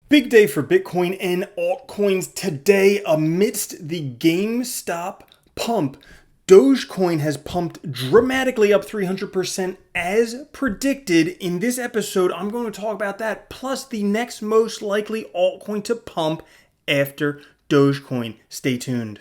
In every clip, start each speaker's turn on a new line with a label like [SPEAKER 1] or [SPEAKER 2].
[SPEAKER 1] Big day for Bitcoin and altcoins today amidst the GameStop pump. Dogecoin has pumped dramatically up 300% as predicted. In this episode, I'm going to talk about that, plus the next most likely altcoin to pump after Dogecoin. Stay tuned.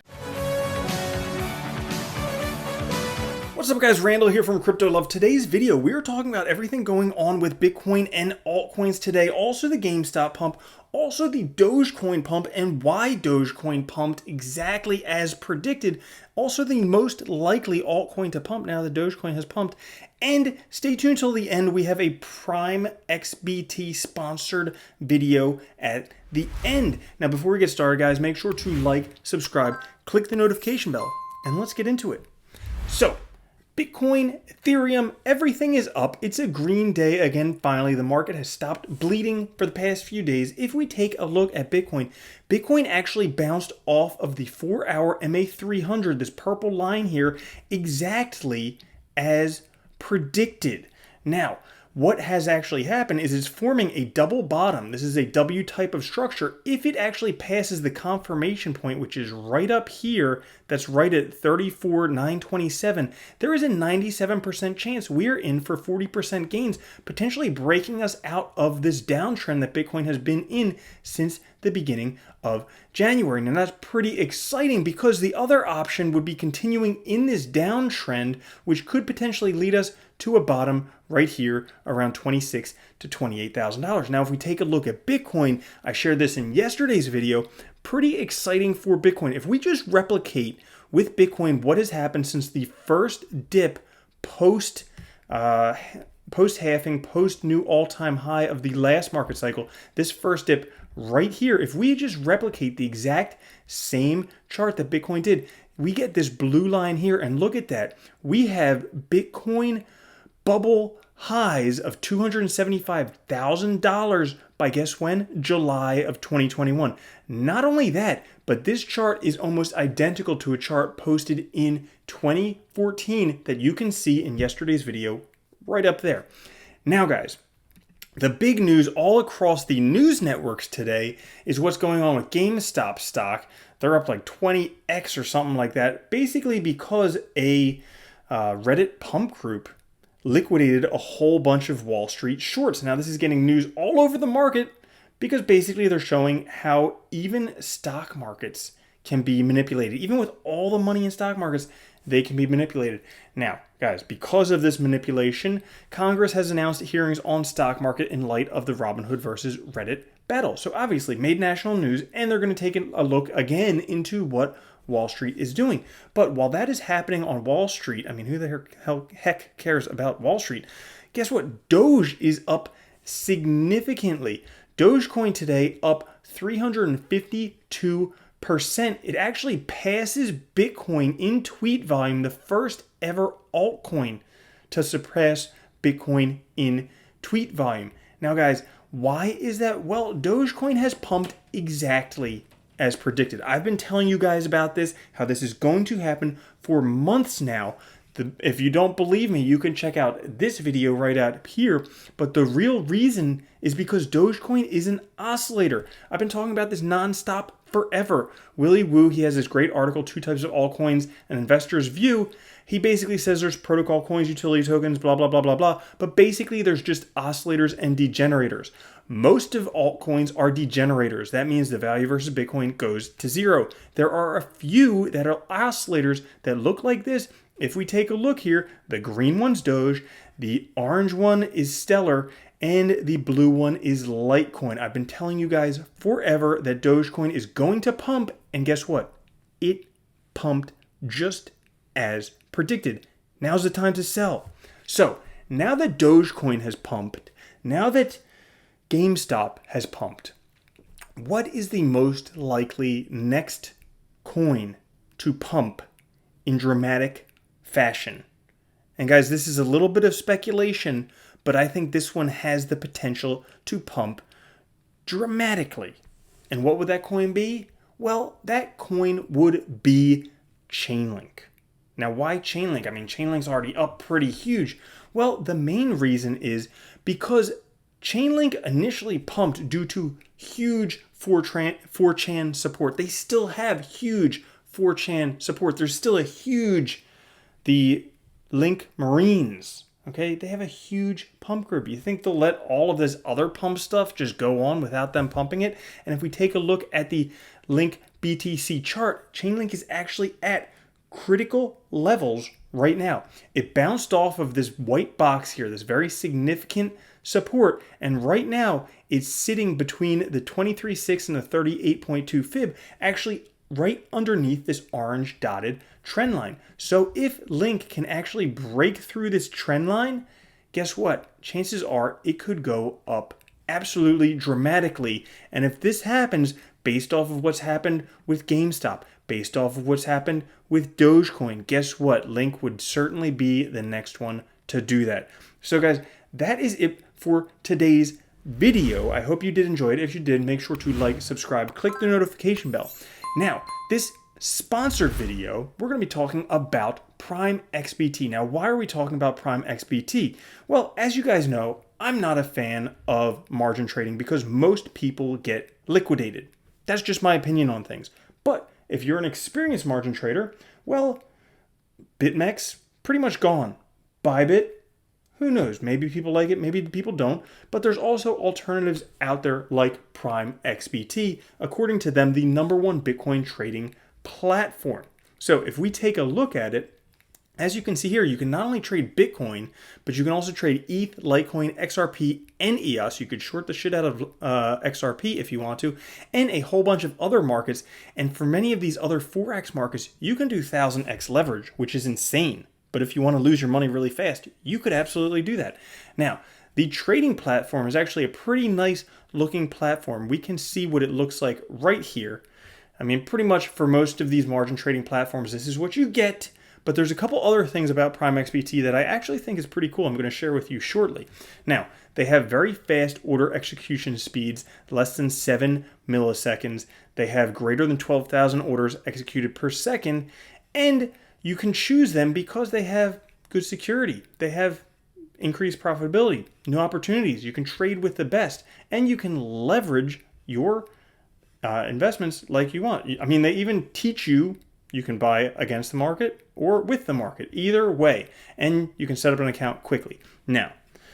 [SPEAKER 1] What's up guys, Randall here from Crypto Love. Today's video, we're talking about everything going on with Bitcoin and altcoins today, also the GameStop pump, also the Dogecoin pump, and why Dogecoin pumped exactly as predicted, also the most likely altcoin to pump now that Dogecoin has pumped, and stay tuned till the end. We have a Prime XBT sponsored video at the end. Now before we get started guys, make sure to like, subscribe, click the notification bell, and let's get into it. So, Bitcoin, Ethereum, everything is up. It's a green day again. Finally, the market has stopped bleeding for the past few days. If we take a look at Bitcoin, Bitcoin actually bounced off of the 4-hour MA300, this purple line here, exactly as predicted. Now, what has actually happened is it's forming a double bottom. This is a W type of structure. If it actually passes the confirmation point, which is right up here, that's right at 34,927, there is a 97% chance we're in for 40% gains, potentially breaking us out of this downtrend that Bitcoin has been in since the beginning of January. Now that's pretty exciting because the other option would be continuing in this downtrend, which could potentially lead us to a bottom right here around $26,000 to $28,000. Now, if we take a look at Bitcoin, I shared this in yesterday's video, pretty exciting for Bitcoin. If we just replicate with Bitcoin what has happened since the first dip post halving, post new all-time high of the last market cycle, this first dip right here, if we just replicate the exact same chart that Bitcoin did, we get this blue line here, and look at that. We have Bitcoin bubble highs of $275,000 by guess when? July of 2021. Not only that, but this chart is almost identical to a chart posted in 2014 that you can see in yesterday's video right up there. Now guys, the big news all across the news networks today is what's going on with GameStop stock. They're up like 20x or something like that, basically because a Reddit pump group liquidated a whole bunch of Wall Street shorts. Now this is getting news all over the market because basically they're showing how even stock markets can be manipulated. Even with all the money in stock markets, they can be manipulated. Now, guys, because of this manipulation, Congress has announced hearings on stock market in light of the Robinhood versus Reddit battle. So obviously made national news, and they're going to take a look again into what Wall Street is doing. But while that is happening on Wall Street, I mean, who the heck cares about Wall Street? Guess what? Doge is up significantly. Dogecoin today up 352%. It actually passes Bitcoin in tweet volume, the first ever altcoin to surpass Bitcoin in tweet volume. Now guys, why is that? Well, Dogecoin has pumped exactly as predicted. I've been telling you guys about this, how this is going to happen for months now. If you don't believe me, you can check out this video right out here. But the real reason is because Dogecoin is an oscillator. I've been talking about this nonstop forever. Willy Woo, he has this great article, 2 Types of Altcoins, An Investor's View. He basically says there's protocol coins, utility tokens, blah, blah, blah, blah, blah. But basically there's just oscillators and degenerators. Most of altcoins are degenerators. That means the value versus Bitcoin goes to zero. There are a few that are oscillators that look like this. If we take a look here, the green one's Doge, the orange one is Stellar, and the blue one is Litecoin. I've been telling you guys forever that Dogecoin is going to pump, and guess what? It pumped just as predicted. Now's the time to sell. So now that Dogecoin has pumped, now that GameStop has pumped, what is the most likely next coin to pump in dramatic fashion? And guys, this is a little bit of speculation, but I think this one has the potential to pump dramatically. And what would that coin be? Well, that coin would be Chainlink. Now, why Chainlink? I mean, Chainlink's already up pretty huge. Well, the main reason is because Chainlink initially pumped due to huge 4chan support. They still have huge 4chan support. There's still a huge, the Link Marines, okay? They have a huge pump group. You think they'll let all of this other pump stuff just go on without them pumping it? And if we take a look at the Link BTC chart, Chainlink is actually at critical levels right now. It bounced off of this white box here, this very significant support, and right now it's sitting between the 23.6 and the 38.2 fib, actually right underneath this orange dotted trend line. So if Link can actually break through this trend line, guess what? Chances are it could go up absolutely dramatically. And if this happens based off of what's happened with GameStop, based off of what's happened with Dogecoin, guess what? Link would certainly be the next one to do that. So guys, that is it for today's video. I hope you did enjoy it. If you did, make sure to like, subscribe, click the notification bell. Now, this sponsored video, we're going to be talking about Prime XBT. Now, why are we talking about Prime XBT? Well, as you guys know, I'm not a fan of margin trading because most people get liquidated. That's just my opinion on things. But if you're an experienced margin trader, well, BitMEX, pretty much gone. Bybit, who knows? Maybe people like it, maybe people don't. But there's also alternatives out there like Prime XBT, according to them, the #1 Bitcoin trading platform. So if we take a look at it, as you can see here, you can not only trade Bitcoin, but you can also trade ETH, Litecoin, XRP, and EOS. You could short the shit out of XRP if you want to, and a whole bunch of other markets. And for many of these other Forex markets, you can do 1000x leverage, which is insane. But if you want to lose your money really fast, you could absolutely do that. Now, the trading platform is actually a pretty nice looking platform. We can see what it looks like right here. I mean, pretty much for most of these margin trading platforms, this is what you get. But there's a couple other things about Prime XBT that I actually think is pretty cool. I'm going to share with you shortly. Now, they have very fast order execution speeds, less than 7 milliseconds. They have greater than 12,000 orders executed per second. And you can choose them because they have good security. They have increased profitability, new opportunities. You can trade with the best. And you can leverage your investments like you want. I mean, they even teach you can buy against the market or with the market, either way, and you can set up an account quickly. Now,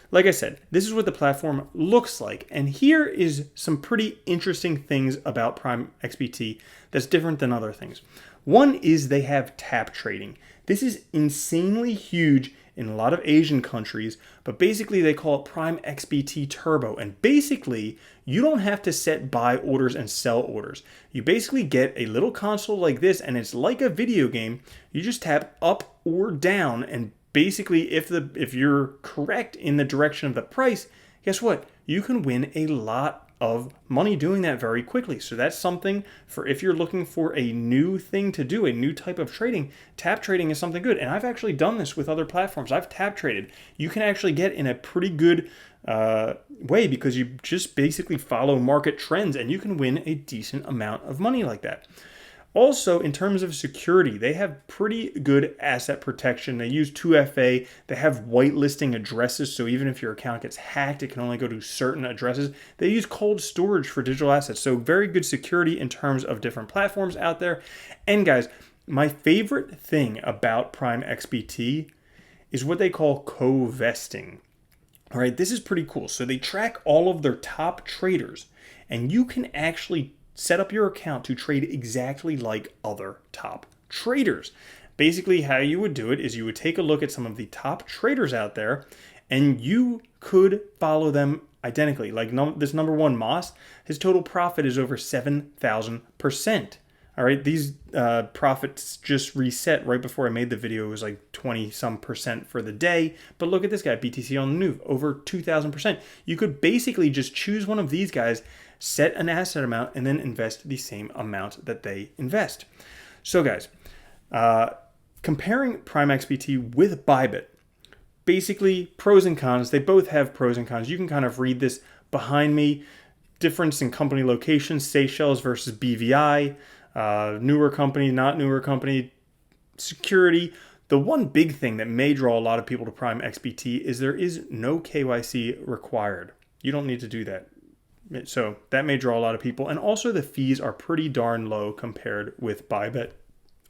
[SPEAKER 1] like I said, this is what the platform looks like, and here is some pretty interesting things about Prime XBT that's different than other things. One is they have tap trading. This is insanely huge in a lot of Asian countries, but basically they call it Prime XBT Turbo. And basically, you don't have to set buy orders and sell orders. You basically get a little console like this, and it's like a video game. You just tap up or down, and basically if you're correct in the direction of the price, guess what? You can win a lot of money doing that very quickly. So that's something for if you're looking for a new thing to do, a new type of trading. Tap trading is something good. And I've actually done this with other platforms. I've tap traded. You can actually get in a pretty good way because you just basically follow market trends and you can win a decent amount of money like that. Also, in terms of security, they have pretty good asset protection. They use 2FA. They have whitelisting addresses, so even if your account gets hacked, it can only go to certain addresses. They use cold storage for digital assets, so very good security in terms of different platforms out there. And guys, my favorite thing about Prime XBT is what they call co-vesting. All right, this is pretty cool. So they track all of their top traders, and you can actually set up your account to trade exactly like other top traders. Basically, how you would do it is you would take a look at some of the top traders out there and you could follow them identically. Like this #1 Moss, his total profit is over 7,000%. All right, these profits just reset right before I made the video. It was like 20-some% for the day. But look at this guy, BTC on the move, over 2,000%. You could basically just choose one of these guys, set an asset amount, and then invest the same amount that they invest. So guys, comparing Prime XBT with Bybit, basically pros and cons. They both have pros and cons. You can kind of read this behind me. Difference in company locations, Seychelles versus BVI, newer company, not newer company, security. The one big thing that may draw a lot of people to Prime XBT is there is no KYC required. You don't need to do that. So that may draw a lot of people. And also the fees are pretty darn low compared with Bybit.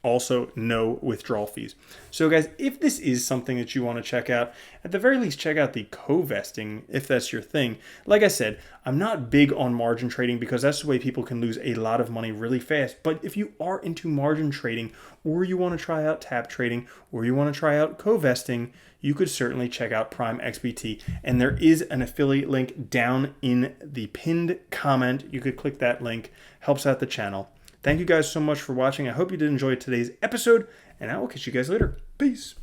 [SPEAKER 1] Also, no withdrawal fees. So guys, if this is something that you want to check out, at the very least, check out the co-vesting if that's your thing. Like I said, I'm not big on margin trading because that's the way people can lose a lot of money really fast. But if you are into margin trading, or you want to try out tap trading, or you want to try out co-vesting, you could certainly check out Prime XBT. And there is an affiliate link down in the pinned comment. You could click that link, helps out the channel. Thank you guys so much for watching. I hope you did enjoy today's episode, and I will catch you guys later. Peace.